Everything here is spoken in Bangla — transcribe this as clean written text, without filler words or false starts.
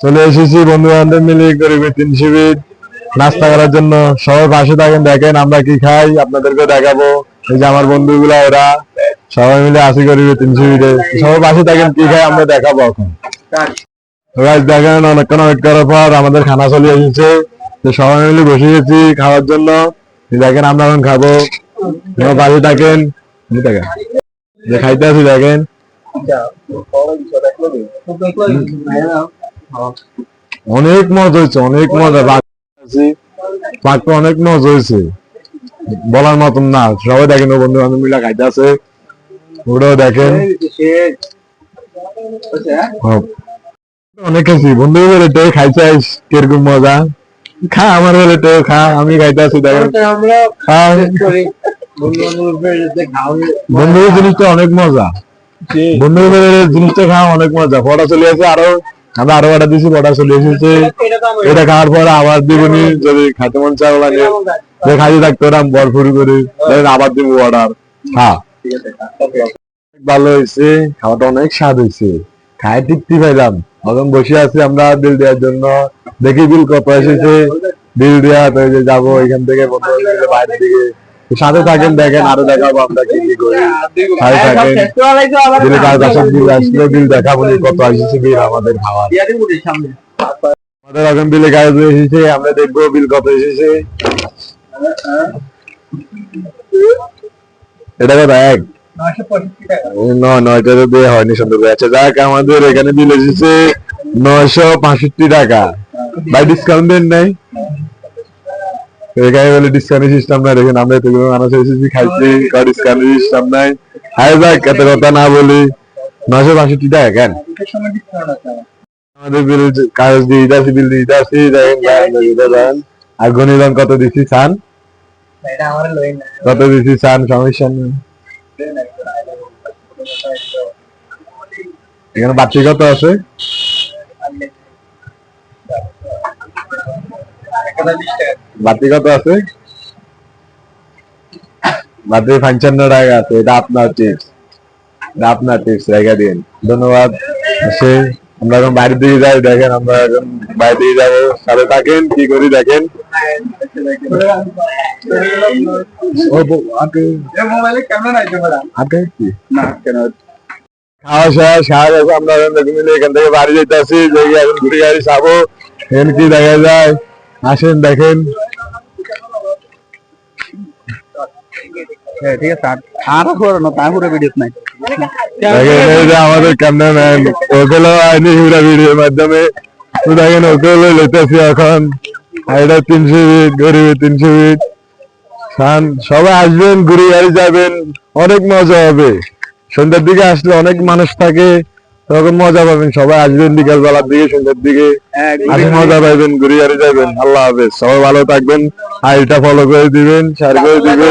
চলে এসেছি বন্ধু বান্ধব মিলে গরিবের 3 শিবির নাস্তা করার জন্য। সবাই পাশে থাকেন, দেখেন আমরা কি খাই, আপনাদেরকে দেখাবো। এই যে আমার বন্ধুগুলা, ওরা সবাই মিলে আসি গরিবের 3 শিবিরে। সবাই পাশে থাকেন, কি খাই আমরা দেখাবো এখন। দেখেন অনেকক্ষণ ওয়েট করার পর আমাদের খানা চলে এসেছে। তো সবাই মিলে বসে গেছি খাওয়ার জন্য। দেখেন আমরা এখন খাবো, পাশে থাকেন। যে খাইতে আছি দেখেন, অনেক মজা হয়েছে, অনেক মজা। পাকটা অনেক মজা হয়েছে, বলার মতন না। সবাই দেখেন, বন্ধু বান্ধব মিলা খাইতে আছে, ওরাও দেখেন। অনেক খাইছি বন্ধু বেলে খাইছে, কিরকম মজা। খা আমার বেলে খা, আমি খাইতে আছি দেখেন। বন্ধুদের জিনিসটা অনেক মজা, বন্ধুদের জিনিসটা খাওয়া অনেক মজা। পড়া চলে আসে, আমরা আরো অর্ডার দিচ্ছি, পড়া চলে এসেছে। এটা খাওয়ার পরে আবার দিবনি, যদি খাইতে মন চায় লাগে খাইতে থাকতে ওরা ভরপুর করে আবার দিব অর্ডার। হ্যাঁ, ভালো হয়েছে, খাওয়াটা অনেক স্বাদ হয়েছে, খাই তৃপ্তি পাইলাম। এখন বসে আছি আমরা বিল দেওয়ার জন্য। দেখি বিল কত এসেছে, বিল দেওয়া যাবো এখান থেকে বাইরের দিকে। সাথে থাকেন, দেখেন আরো দেখাবো আমরা কি কি করি। সাথে থাকেন, বিল আসলে বিল দেখাবো কত এসেছে বিল আমাদের খাওয়া। আমাদের এখন বিলে কাজ এসেছে, আমরা দেখবো বিল কত এসেছে। এটা কত? 9টা দিয়ে হয়নি সুন্দর। আচ্ছা যাক, আমাদের এখানে বিল এসেছে 965 টাকা। ভাই ডিসকাউন্ট দেন নাই? এখানে বলে ডিসকাউন্ট সিস্টেম নাই। দেখেন আমরা এতগুলো মানুষ এসেছি খাইছি, ডিসকাউন্ট সিস্টেম নাই। হাই যাক, এত কথা না বলি। 965 টাকা কেন? আমাদের বিল কাগজ দিয়ে দিতেছি, বিল দিয়ে দিতেছি। দেখেন আর গণিত কত দিচ্ছি চান, কত দিচ্ছি চান, সমস্যা নেই। এখানে বাড়তি কত আছে? বাড়তি কত আছে? বাড়তি 55 টাকা আছে। এটা আপনার টিপস, এটা আপনার টিপস, রেখে দিন। ধন্যবাদ। আমরা এখন বাইরের দিকে যাই, দেখেন আমরা এখন বাইরে দিকে যাবো। সাথে থাকেন, কি করি দেখেন। খাওয়া শেষ, আমরা এখান থেকে বাড়ি যেতেছি। এখন ঘুরে গাড়ি যাবো, এখানে কি দেখা যায় আসেন দেখেন। আমাদের ক্যামেরাম্যান ওগুলো আইনি ভিডিওর মাধ্যমে দেখেন, ওগুলো লেতেছি এখন। এটা 300 ফিট, গরিবের 300 ফিট। সবাই আসবেন, ঘুরে গাড়ি যাবেন, অনেক মজা হবে। সন্ধ্যার দিকে আসলে অনেক মানুষ থাকে, তখন মজা পাবেন। সবাই আসবেন বিকাল বেলার দিকে, সন্ধ্যার দিকে আসে, মজা পাইবেন, ঘুরে গাড়ি যাবেন। আল্লাহ হাফেজ, সবাই ভালো থাকবেন। আর এটা ফলো করে দিবেন, শেয়ার করে দিবেন।